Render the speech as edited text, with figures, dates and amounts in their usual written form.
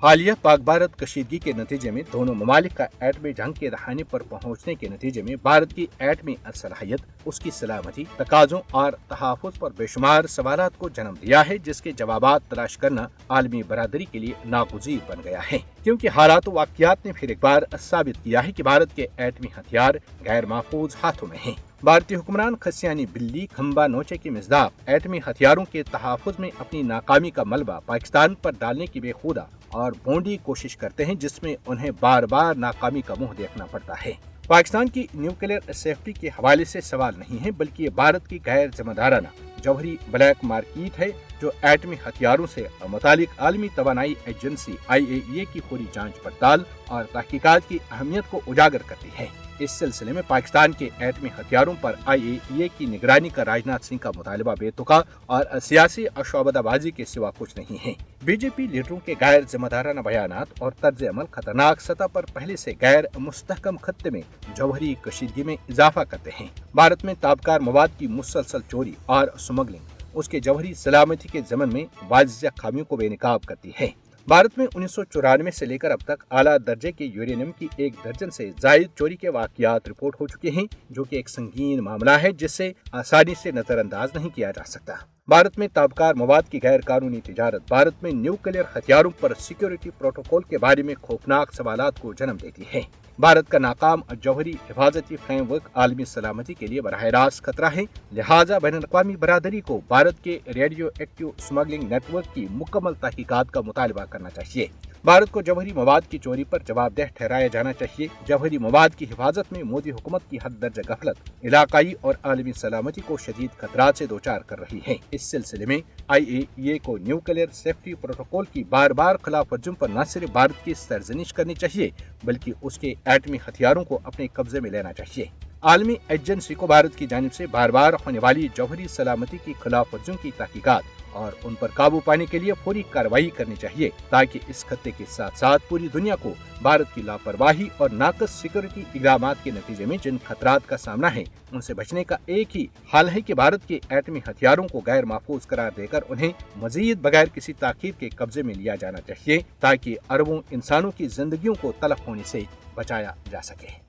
حالیہ پاک بھارت کشیدگی کے نتیجے میں دونوں ممالک کا ایٹمی جنگ کے دہانے پر پہنچنے کے نتیجے میں بھارت کی ایٹمی صلاحیت، اس کی سلامتی، تقاضوں اور تحفظ پر بے شمار سوالات کو جنم دیا ہے، جس کے جوابات تلاش کرنا عالمی برادری کے لیے ناگزیر بن گیا ہے، کیونکہ حالات و واقعات نے پھر ایک بار ثابت کیا ہے کہ بھارت کے ایٹمی ہتھیار غیر محفوظ ہاتھوں میں ہیں۔ بھارتی حکمران خسیانی بلی کھمبا نوچے کی مصداق ایٹمی ہتھیاروں کے تحفظ میں اپنی ناکامی کا ملبہ پاکستان پر ڈالنے کی بے خودہ اور بھونڈی کوشش کرتے ہیں، جس میں انہیں بار بار ناکامی کا منہ دیکھنا پڑتا ہے۔ پاکستان کی نیوکلیئر سیفٹی کے حوالے سے سوال نہیں ہے، بلکہ یہ بھارت کی غیر ذمہ دارانہ جوہری بلیک مارکیٹ ہے، جو ایٹمی ہتھیاروں سے متعلق عالمی توانائی ایجنسی IAEA کی پوری جانچ پڑتال اور تحقیقات کی اہمیت کو اجاگر کرتی ہے۔ اس سلسلے میں پاکستان کے ایٹمی ہتھیاروں پر IAEA کی نگرانی کا راجناتھ سنگھ کا مطالبہ بے تکا اور سیاسی شعبدہ بازی کے سوا کچھ نہیں ہے۔ BJP لیڈروں کے غیر ذمہ دارانہ بیانات اور طرز عمل خطرناک سطح پر پہلے سے غیر مستحکم خطے میں جوہری کشیدگی میں اضافہ کرتے ہیں۔ بھارت میں تابکار مواد کی مسلسل چوری اور اسمگلنگ اس کے جوہری سلامتی کے ضمن میں واضح خامیوں کو بے نقاب کرتی ہے۔ بھارت میں 1994 سے لے کر اب تک اعلیٰ درجے کے یورینیم کی 1 درجن سے زائد چوری کے واقعات رپورٹ ہو چکے ہیں، جو کہ ایک سنگین معاملہ ہے جس سے آسانی سے نظر انداز نہیں کیا جا سکتا۔ بھارت میں تابکار مواد کی غیر قانونی تجارت بھارت میں نیوکلیئر ہتھیاروں پر سیکیورٹی پروٹوکول کے بارے میں خوفناک سوالات کو جنم دیتی ہے۔ بھارت کا ناکام جوہری حفاظتی فریم ورک عالمی سلامتی کے لیے براہ راست خطرہ ہے، لہٰذا بین الاقوامی برادری کو بھارت کے radioactive smuggling network کی مکمل تحقیقات کا مطالبہ کرنا چاہیے۔ بھارت کو جوہری مواد کی چوری پر جواب دہ ٹھہرایا جانا چاہیے۔ جوہری مواد کی حفاظت میں مودی حکومت کی حد درجہ غفلت علاقائی اور عالمی سلامتی کو شدید خطرات سے دوچار کر رہی ہے۔ اس سلسلے میں IAEA کو نیوکلیئر سیفٹی پروٹوکول کی بار بار خلاف ورزیوں پر نہ صرف بھارت کی سرزنش کرنی چاہیے، بلکہ اس کے ایٹمی ہتھیاروں کو اپنے قبضے میں لینا چاہیے۔ عالمی ایجنسی کو بھارت کی جانب سے بار بار ہونے والی جوہری سلامتی کی خلاف ورزیوں کی تحقیقات اور ان پر قابو پانے کے لیے فوری کارروائی کرنی چاہیے، تاکہ اس خطے کے ساتھ ساتھ پوری دنیا کو بھارت کی لاپرواہی اور ناقص سیکورٹی اقدامات کے نتیجے میں جن خطرات کا سامنا ہے ان سے بچنے کا ایک ہی حل ہے کہ بھارت کے ایٹمی ہتھیاروں کو غیر محفوظ قرار دے کر انہیں مزید بغیر کسی تاخیر کے قبضے میں لیا جانا چاہیے، تاکہ اربوں انسانوں کی زندگیوں کو تلف ہونے سے بچایا جا سکے۔